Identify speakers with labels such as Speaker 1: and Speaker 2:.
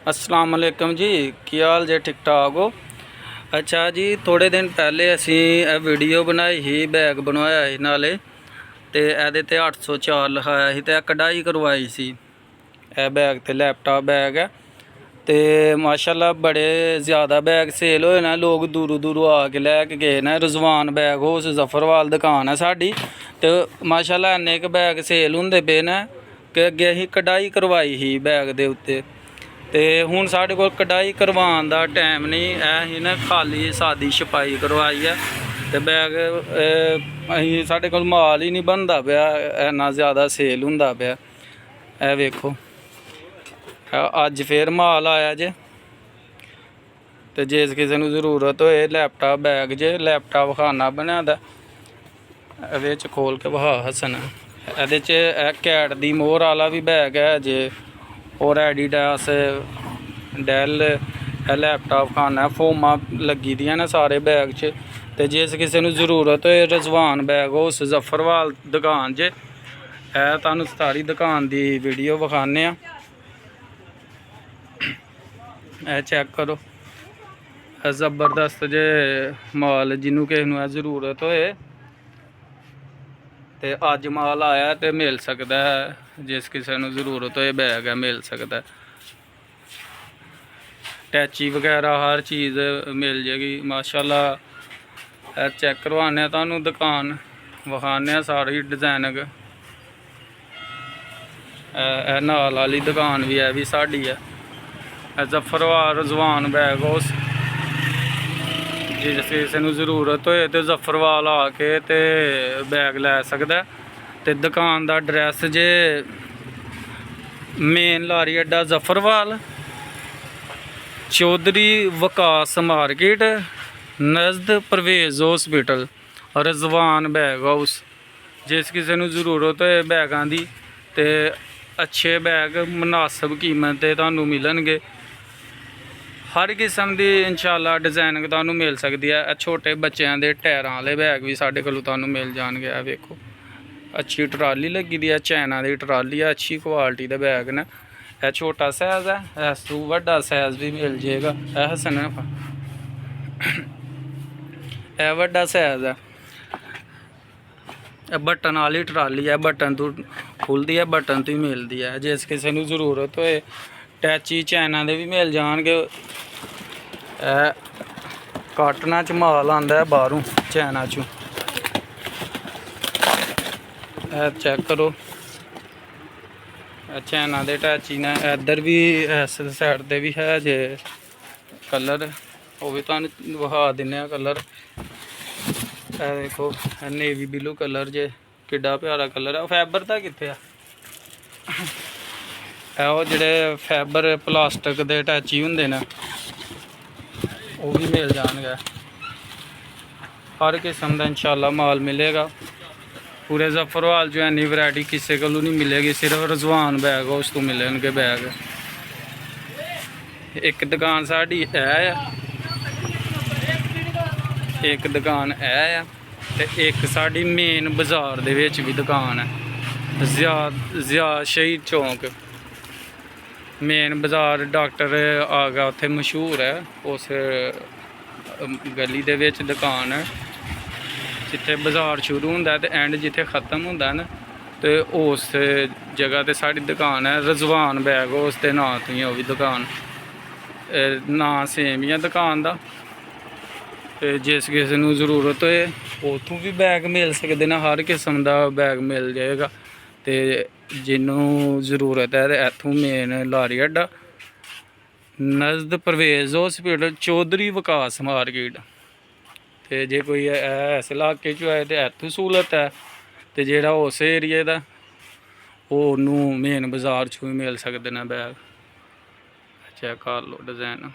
Speaker 1: अस्सलाम वालेकुम जी, की हाल जे? ठीक ठाक हो? अच्छा जी, थोड़े दिन पहले असी वीडियो बनाई ही, बैग बनवाया ही नाले ते एहदे ते 804 लिखाया ही ते कढ़ाई करवाई सी। यह बैग ते लैपटॉप बैग है ते माशाल्लाह बड़े ज़्यादा बैग सेल होए ना। लोग दूरों दूरों आके लैके गए ना। रिजवान बैग हाउस जफरवाल दुकान है साड़ी ते माशाल्लाह इन्ने क बैग सेल होंदे पे ने कि अगे असीं कढ़ाई करवाई ही बैग दे उत्ते ते हुण साढ़े कोल कढ़ाई करवाउण दा टाइम नहीं है। असीं ना खाली सादी छपाई करवाई है ते बैग असीं साढ़े कोल माल ही नहीं बनदा पिया, इन्ना ज़्यादा सेल हुंदा पिया। ए वेखो अज फिर माल आया जे ते जिस किसी नूं जरूरत होए लैपटॉप बैग जे लैपटॉप खाना बने दा एहदे च खोल के वहा हसन। एहदे च कैट दी मोहर वाला भी बैग है जे और एडिडास डैल लैपटॉप खाना फोमा लगी दियां ने सारे बैग च। ते जिस किसी नूं जरूरत होए रिजवान बैग हाउस जफरवाल दुकान जे तुहानूं सारी दुकान दी वीडियो विखाने आ। चेक करो ज़बरदस्त जे माल, जिन्हों किसी नूं जरूरत होए ते अज माल आया तो मिल सकता है। जिस किसी नूं जरूरत होए बैग है मिल सकता है। टैची वगैरह हर चीज़ मिल जाएगी माशाल्लाह। चेक करवाने तुहानूं दुकान विखाने सारी डिजाइनिंग। नाल वाली दुकान भी है भी साड़ी है जफरवाल रिजवान बैग हाउस। जिस किसी नूं जरूरत होए तो जफरवाल आके ते बैग लै सकदा। ते दुकान दा एड्रैस जे मेन लारी अड्डा जफरवाल, चौधरी वकास मार्केट नज़द परवेज़ हॉस्पिटल, रिजवान बैग हाउस। जिस किसी नूं जरूरत होए बैगां दी ते अच्छे बैग मुनासिब कीमत ते तुहानूं मिलणगे। हर किस्म की इंशाअल्लाह डिजाइनिंग तुहानूं मिल सकती है। छोटे बच्चों के टायरां वाले बैग भी साढ़े कोलों तुहानूं मिल जाएंगे। वेखो अच्छी ट्राली लगी दी है, चाइना की ट्राली है, अच्छी क्वालिटी के बैग ने। यह छोटा साइज़ है, इस तों वड्डा साइज़ भी मिल जाएगा। यह हसन यह वड्डा साइज़ है। बटन वाली ट्राली है, बटन तो खुलती है, बटन तो ही मिलती है। जिस किसी नूं जरूरत होए टैची चाइना के भी मिल जाएंगे। काटना च माल आंदा है बाहरों चाइना चों। चेक करो चाइना के टैची ने। इधर भी इस साइड पर भी है जे कलर, वो भी तुहानूं विखा दिन्ने कलर। देखो नेवी ब्लू कलर जे किड्डा प्यारा कलर है। फैबर दा कित्थे है वो जेह्ड़े फैबर प्लास्टिक के टैची हुंदे ने वो भी मिल जाएंगे। हर किस्म का इंशाअल्लाह माल मिलेगा। पूरे जफरवाल जो इन्नी वैरायटी किसी को नहीं मिलेगी, सिर्फ रिजवान बैग हाउस तो मिलेंगे बैग। एक दुकान साड़ी है, एक दुकान है ते एक साड़ी मेन बाजार दे विच भी दुकान है। ज़ियाद शहीद चौंक मेन बाजार डॉक्टर आगा उत्थे मशहूर है। उस गली दे विच दुकान है जिथे बाजार शुरू होंदा ते एंड जिथे ख़त्म होंदा ना, तो उस जगह ते साड़ी दुकान है। रिजवान बैग हाउस के नां तो ही वो भी दुकान, नां सेम ही है दुकान का। तो जिस किसी नूं जरूरत होए उतों भी बैग मिल सकते हैं। हर किस्म का बैग मिल जाएगा। तो जिन्हों जरूरत है तो इत्थों मेन लारी अड्डा नज़द परवेज़ हॉस्पिटल, चौधरी वकास मार्केट। तो जे कोई इस इलाके चो आए तो इत्थों सहूलत है, तो जेह्ड़ा उस एरिए दा ओनू मेन बाजार चों भी मिल सकते हैं बैग। चेक कर लो डिज़ाइन।